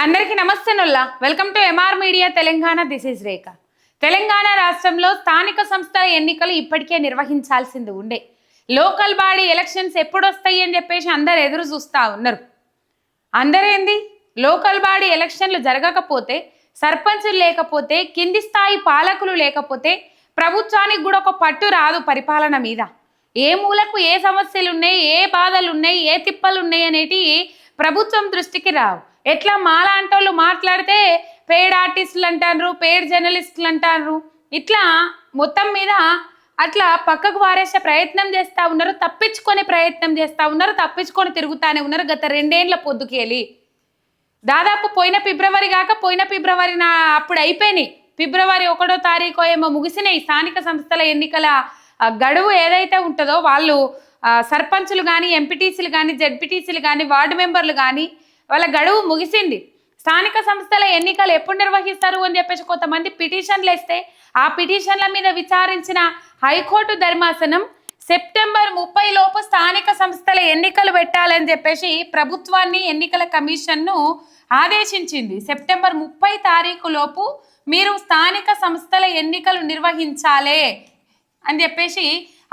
అందరికీ నమస్తే నుల్లా welcome to MR media Telangana. This is Rekha. Telangana రాష్ట్రంలో స్థానిక సంస్థల ఎన్నికలు ఇప్పటికే నిర్వహించాల్సింది ఉండే. లోకల్ బాడీ ఎలక్షన్స్ ఎప్పుడు వస్తాయి అని చెప్పేసి అందరు ఎదురు చూస్తూ ఉన్నారు. అందరేంది లోకల్ బాడీ ఎలక్షన్లు జరగకపోతే, సర్పంచులు లేకపోతే, కింది స్థాయి పాలకులు లేకపోతే ప్రభుత్వానికి కూడా ఒక పట్టు రాదు పరిపాలన మీద. ఏ మూలకు ఏ సమస్యలు ఉన్నాయి, ఏ బాధలు ఉన్నాయి, ఏ తిప్పలు ఉన్నాయి అనేటి ప్రభుత్వం దృష్టికి రావు. ఎట్లా మాలాంటి వాళ్ళు మాట్లాడితే పెయిడ్ ఆర్టిస్టులు అంటారు, పెయిడ్ జర్నలిస్టులు అంటారు. ఇట్లా మొత్తం మీద అట్లా పక్కకు వారేసే ప్రయత్నం చేస్తూ ఉన్నారు, తప్పించుకొని ప్రయత్నం చేస్తూ ఉన్నారు, తప్పించుకొని తిరుగుతానే ఉన్నారు. గత 2 ఏళ్ల పొద్దుకేలి దాదాపు పోయిన ఫిబ్రవరి అప్పుడు అయిపోయినాయి. ఫిబ్రవరి 1వ తారీఖు ఏమో ముగిసినాయి స్థానిక సంస్థల ఎన్నికల గడువు ఏదైతే ఉంటుందో. వాళ్ళు సర్పంచులు కానీ, ఎంపీటీసీలు కానీ, జెడ్పీటీసీలు కానీ, వార్డు మెంబర్లు కానీ వాళ్ళ గడువు ముగిసింది. స్థానిక సంస్థల ఎన్నికలు ఎప్పుడు నిర్వహిస్తారు అని చెప్పేసి కొంతమంది పిటిషన్లు వేస్తే ఆ పిటిషన్ల మీద విచారించిన హైకోర్టు ధర్మాసనం సెప్టెంబర్ 30 లోపు స్థానిక సంస్థల ఎన్నికలు పెట్టాలని చెప్పేసి ప్రభుత్వాన్ని, ఎన్నికల కమిషన్ను ఆదేశించింది. సెప్టెంబర్ 30 తారీఖు లోపు మీరు స్థానిక సంస్థల ఎన్నికలు నిర్వహించాలి అని చెప్పేసి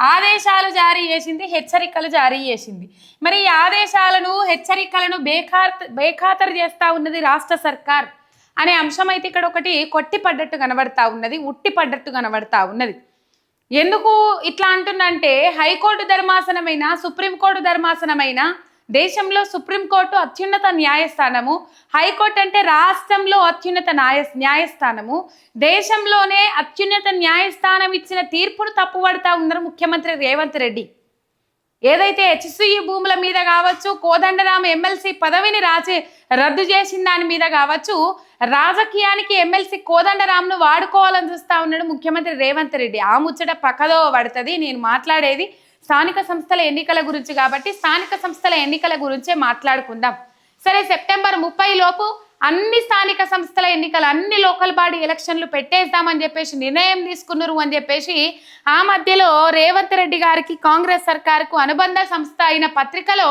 ఆదేశాలు జారీ చేసింది, హెచ్చరికలు జారీ చేసింది. మరి ఈ ఆదేశాలను, హెచ్చరికలను బేఖాతరు చేస్తూ ఉన్నది రాష్ట్ర సర్కార్ అనే అంశం అయితే ఇక్కడ ఒకటి కొట్టి పడ్డట్టు కనబడతా ఉన్నది, ఉట్టి పడ్డట్టు కనబడతా ఉన్నది. ఎందుకు ఇట్లా అంటున్నంటే, హైకోర్టు ధర్మాసనమైన, సుప్రీంకోర్టు ధర్మాసనమైన, దేశంలో సుప్రీంకోర్టు అత్యున్నత న్యాయస్థానము, హైకోర్టు అంటే రాష్ట్రంలో అత్యున్నత న్యాయస్థానము, దేశంలోనే అత్యున్నత న్యాయస్థానం ఇచ్చిన తీర్పును తప్పుపడతా ఉన్నారు ముఖ్యమంత్రి రేవంత్ రెడ్డి. ఏదైతే హెచ్సియు భూముల మీద కావచ్చు, కోదండరాం ఎమ్మెల్సీ పదవిని రద్దు చేసిన దాని మీద కావచ్చు, రాజకీయానికి ఎమ్మెల్సీ కోదండరాంను వాడుకోవాలని చూస్తా ఉన్నాడు ముఖ్యమంత్రి రేవంత్ రెడ్డి. ఆ ముచ్చట పక్కదో పడుతుంది. నేను మాట్లాడేది స్థానిక సంస్థల ఎన్నికల గురించి కాబట్టి స్థానిక సంస్థల ఎన్నికల గురించే మాట్లాడుకుందాం. సరే, సెప్టెంబర్ 30 లోపు అన్ని స్థానిక సంస్థల ఎన్నికలు, అన్ని లోకల్ బాడీ ఎలక్షన్లు పెట్టేద్దామని చెప్పేసి నిర్ణయం తీసుకున్నారు అని చెప్పేసి ఆ మధ్యలో రేవంత్ రెడ్డి గారికి, కాంగ్రెస్ సర్కారుకు అనుబంధ సంస్థ అయిన పత్రికలో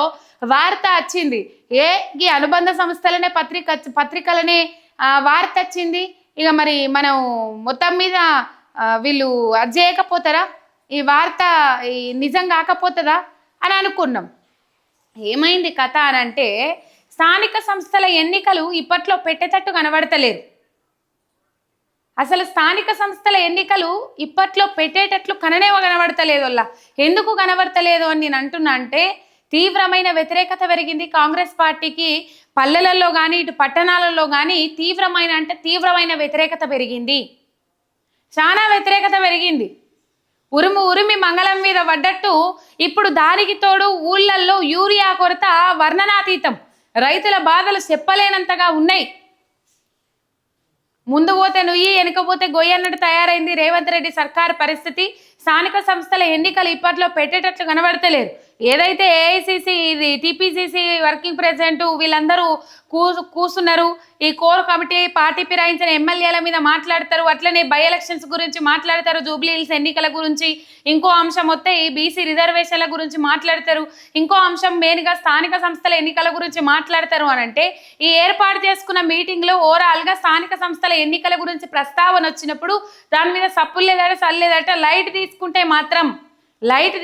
వార్త వచ్చింది. ఈ అనుబంధ సంస్థలనే పత్రికలనే వార్త వచ్చింది. ఇక మరి మనం మొత్తం మీద వీళ్ళు అది చేయకపోతారా, ఈ వార్త నిజం కాకపోతుందా అని అనుకున్నాం. ఏమైంది కథ అని అంటే, స్థానిక సంస్థల ఎన్నికలు ఇప్పట్లో పెట్టేటట్టు కనబడతలేరు. అసలు స్థానిక సంస్థల ఎన్నికలు ఇప్పట్లో పెట్టేటట్లు కనబడతలేదు. అలా ఎందుకు కనబడతలేదు అని నేను అంటున్నా అంటే, తీవ్రమైన వ్యతిరేకత పెరిగింది కాంగ్రెస్ పార్టీకి. పల్లెలలో కానీ, ఇటు పట్టణాలలో కానీ తీవ్రమైన వ్యతిరేకత పెరిగింది. చాలా వ్యతిరేకత పెరిగింది. ఉరిమి మంగళం మీద పడ్డట్టు ఇప్పుడు దానికి తోడు ఊళ్ళల్లో యూరియా కొరత వర్ణనాతీతం. రైతుల బాధలు చెప్పలేనంతగా ఉన్నాయి. ముందు పోతే నుయ్యి, వెనుకపోతే గొయ్యి అన్నట్టు తయారైంది రేవంత్ రెడ్డి సర్కార్ పరిస్థితి. స్థానిక సంస్థల ఎన్నికలు ఇప్పట్లో పెట్టేటట్లు కనబడతలేరు. ఏదైతే ఏఐసిసి, ఇది టీపీసీసీ వర్కింగ్ ప్రెసిడెంట్ వీళ్ళందరూ కూసున్నారు. ఈ కోర్ కమిటీ పార్టీ ఫిరాయించిన ఎమ్మెల్యేల మీద మాట్లాడతారు, అట్లనే బై ఎలక్షన్స్ గురించి మాట్లాడతారు, జూబ్లీ హిల్స్ ఎన్నికల గురించి. ఇంకో అంశం వస్తే ఈ బీసీ రిజర్వేషన్ల గురించి మాట్లాడతారు. ఇంకో అంశం మెయిన్గా స్థానిక సంస్థల ఎన్నికల గురించి మాట్లాడతారు అని అంటే, ఈ ఏర్పాటు చేసుకున్న మీటింగ్లో ఓవరాల్గా స్థానిక సంస్థల ఎన్నికల గురించి ప్రస్తావన వచ్చినప్పుడు దాని మీద సప్పులు లేదట, సల్లేదట. లైట్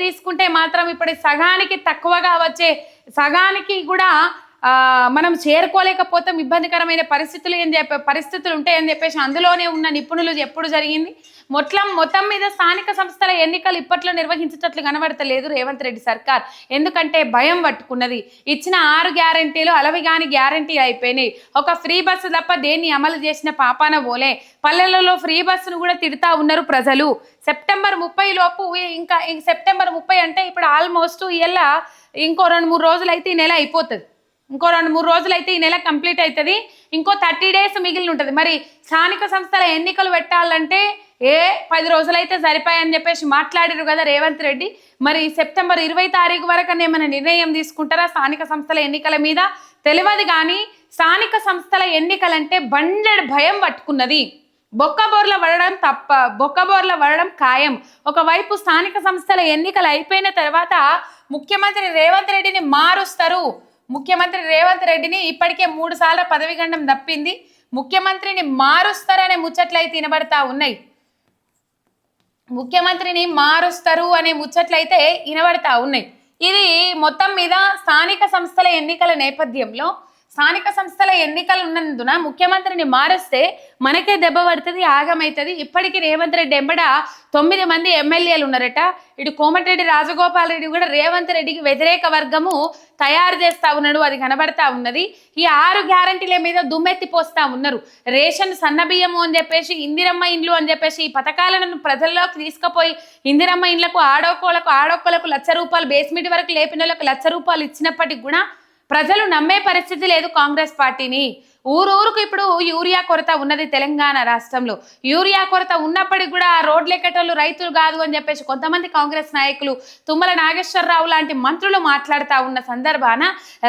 తీసుకుంటే మాత్రం ఇప్పుడు సగానికి తక్కువగా వచ్చే, సగానికి కూడా మనం చేరుకోలేకపోతాం, ఇబ్బందికరమైన పరిస్థితులు ఉంటాయని చెప్పేసి అందులోనే ఉన్న నిపుణులు ఎప్పుడు జరిగింది. మొత్తం మీద స్థానిక సంస్థల ఎన్నికలు ఇప్పట్లో నిర్వహించేటట్లు కనబడతలేదు రేవంత్ రెడ్డి సర్కార్. ఎందుకంటే భయం పట్టుకున్నది. ఇచ్చిన 6 గ్యారంటీలు అలవిగాని గ్యారంటీ అయిపోయినాయి. ఒక ఫ్రీ బస్సు తప్ప దేన్ని అమలు చేసిన పాపాన పోలే. పల్లెలలో ఫ్రీ బస్సును కూడా తిడతా ఉన్నారు ప్రజలు. సెప్టెంబర్ 30 లోపు, ఇంకా సెప్టెంబర్ 30 అంటే ఇప్పుడు ఆల్మోస్ట్ ఇలా ఇంకో 2-3 రోజులు అయితే ఈ నెల అయిపోతుంది. ఇంకో 2-3 రోజులు అయితే ఈ నెల కంప్లీట్ అవుతుంది. ఇంకో 30 డేస్ మిగిలి ఉంటుంది. మరి స్థానిక సంస్థల ఎన్నికలు పెట్టాలంటే 10 రోజులైతే సరిపోయని చెప్పేసి మాట్లాడారు కదా రేవంత్ రెడ్డి. మరి సెప్టెంబర్ 20 తారీఖు వరకు ఏమైనా నిర్ణయం తీసుకుంటారా స్థానిక సంస్థల ఎన్నికల మీద తెలియదు. కానీ స్థానిక సంస్థల ఎన్నికలంటే బండెడు భయం పట్టుకున్నది. బొక్కబోర్ల పడడం ఖాయం. ఒకవైపు స్థానిక సంస్థల ఎన్నికలు అయిపోయిన తర్వాత ముఖ్యమంత్రి రేవంత్ రెడ్డిని మారుస్తారు, ముఖ్యమంత్రి రేవంత్ రెడ్డిని ఇప్పటికే 3 సార్లు పదవి గండం తప్పింది. ముఖ్యమంత్రిని మారుస్తారనే ముచ్చట్లయితే వినబడతా ఉన్నాయి. ముఖ్యమంత్రిని మారుస్తారు అనే ముచ్చట్లయితే వినబడతా ఉన్నాయి. ఇది మొత్తం మీద స్థానిక సంస్థల ఎన్నికల నేపథ్యంలో స్థానిక సంస్థల ఎన్నికలు ఉన్నందున ముఖ్యమంత్రిని మారుస్తే మనకే దెబ్బ పడుతుంది, ఆగమవుతుంది. ఇప్పటికీ రేవంత్ రెడ్డి ఎంబడ 9 మంది ఎమ్మెల్యేలు ఉన్నారట. ఇటు కోమటిరెడ్డి రాజగోపాల్ రెడ్డి కూడా రేవంత్ రెడ్డికి వ్యతిరేక వర్గము తయారు చేస్తా ఉన్నాడు, అది కనబడతా ఉన్నది. ఈ 6 గ్యారంటీల మీద దుమ్మెత్తి పోస్తా ఉన్నారు. రేషన్ సన్నబియ్యము అని చెప్పేసి, ఇందిరమ్మ ఇండ్లు అని చెప్పేసి ఈ పథకాలను ప్రజల్లోకి తీసుకుపోయి ఇందిరమ్మ ఇండ్లకు ఆడోక్కలకు ₹1,00,000 బేస్మెంట్ వరకు లేపిన వాళ్ళకి ₹1,00,000 ఇచ్చినప్పటికి కూడా ప్రజలు నమ్మే పరిస్థితి లేదు కాంగ్రెస్ పార్టీని. ఊరూరుకు ఇప్పుడు యూరియా కొరత ఉన్నది తెలంగాణ రాష్ట్రంలో. యూరియా కొరత ఉన్నప్పటికీ కూడా రోడ్లు ఎక్కేటోళ్ళు రైతులు కాదు అని చెప్పేసి కొంతమంది కాంగ్రెస్ నాయకులు, తుమ్మల నాగేశ్వరరావు లాంటి మంత్రులు మాట్లాడుతూ ఉన్న సందర్భాన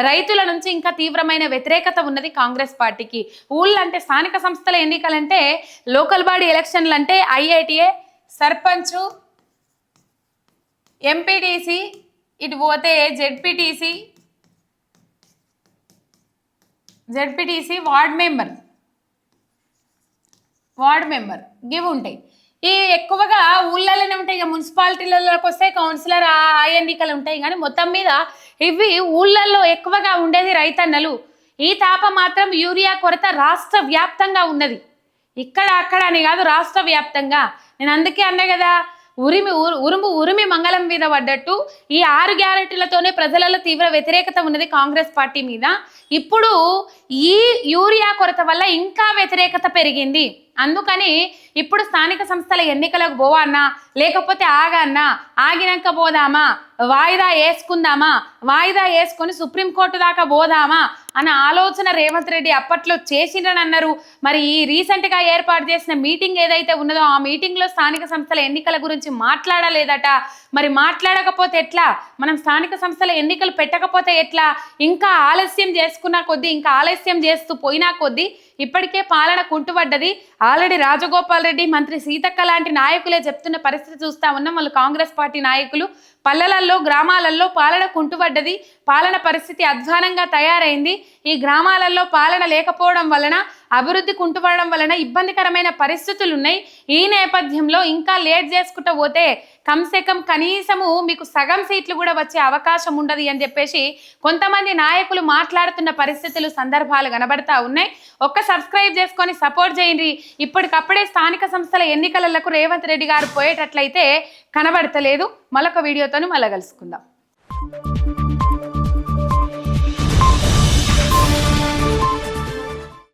రైతుల నుంచి ఇంకా తీవ్రమైన వ్యతిరేకత ఉన్నది కాంగ్రెస్ పార్టీకి. ఊళ్ళంటే స్థానిక సంస్థల ఎన్నికలంటే, లోకల్ బాడీ ఎలక్షన్లు అంటే ఐఐటిఏ, సర్పంచు, ఎంపీటీసీ, ఇటు పోతే జెడ్పీటీసీ, వార్డ్ మెంబర్ ఇవి ఉంటాయి. ఈ ఎక్కువగా ఊళ్ళలోనే ఉంటాయి. ఇక మున్సిపాలిటీలలోకి వస్తే కౌన్సిలర్ ఆ ఎన్నికలు ఉంటాయి. కానీ మొత్తం మీద ఇవి ఊళ్ళల్లో ఎక్కువగా ఉండేది రైతన్నలు. ఈ తాప మాత్రం యూరియా కొరత రాష్ట్ర వ్యాప్తంగా ఉన్నది. ఇక్కడ అక్కడ అని కాదు, రాష్ట్ర వ్యాప్తంగా. నేను అందుకే అన్నా కదా, ఉరుమి మంగళం మీద పడ్డట్టు ఈ 6 గ్యారెంటీలతోనే ప్రజలలో తీవ్ర వ్యతిరేకత ఉన్నది కాంగ్రెస్ పార్టీ మీద. ఇప్పుడు ఈ యూరియా కొరత వల్ల ఇంకా వ్యతిరేకత పెరిగింది. అందుకని ఇప్పుడు స్థానిక సంస్థల ఎన్నికలకు పోవన్నా, లేకపోతే ఆగినాక పోదామా, వాయిదా వేసుకొని సుప్రీంకోర్టు దాకా పోదామా అన్న ఆలోచన రేవంత్ రెడ్డి అప్పట్లో చేసిండ్రని అన్నారు. మరి ఈ రీసెంట్గా ఏర్పాటు చేసిన మీటింగ్ ఏదైతే ఉన్నదో ఆ మీటింగ్లో స్థానిక సంస్థల ఎన్నికల గురించి మాట్లాడలేదట. మరి మాట్లాడకపోతే ఎట్లా? మనం స్థానిక సంస్థల ఎన్నికలు పెట్టకపోతే ఎట్లా? ఇంకా ఆలస్యం చేసుకున్నా కొద్దీ, ఇంకా ఆలస్యం చేస్తూ పోయినా కొద్దీ ఇప్పటికే పాలన కుంటుపడ్డది. ఆల్రెడీ రాజగోపాల్ రెడ్డి, మంత్రి సీతక్క లాంటి నాయకులే చెప్తున్న పరిస్థితి చూస్తా ఉన్నాం. వాళ్ళు కాంగ్రెస్ పార్టీ నాయకులు పల్లెలలో, గ్రామాలలో పాలన కుంటుపడ్డది. పాలన పరిస్థితి అధ్వానంగా తయారైంది. ఈ గ్రామాలలో పాలన లేకపోవడం వలన, అభివృద్ధి కుంటుపడడం వలన ఇబ్బందికరమైన పరిస్థితులు ఉన్నాయి. ఈ నేపథ్యంలో ఇంకా లేట్ చేసుకుంటూ పోతే కనీసము మీకు సగం సీట్లు కూడా వచ్చే అవకాశం ఉండదు అని చెప్పేసి కొంతమంది నాయకులు మాట్లాడుతున్న పరిస్థితులు, సందర్భాలు కనబడతా ఉన్నాయి. ఒక్క సబ్స్క్రైబ్ చేసుకొని సపోర్ట్ చేయండి. ఇప్పటికప్పుడే స్థానిక సంస్థల ఎన్నికలకు రేవంత్ రెడ్డి గారు పోయేటట్లయితే కనబడతలేదు. మరొక వీడియోతో మళ్ళీ కలుసుకుందాం.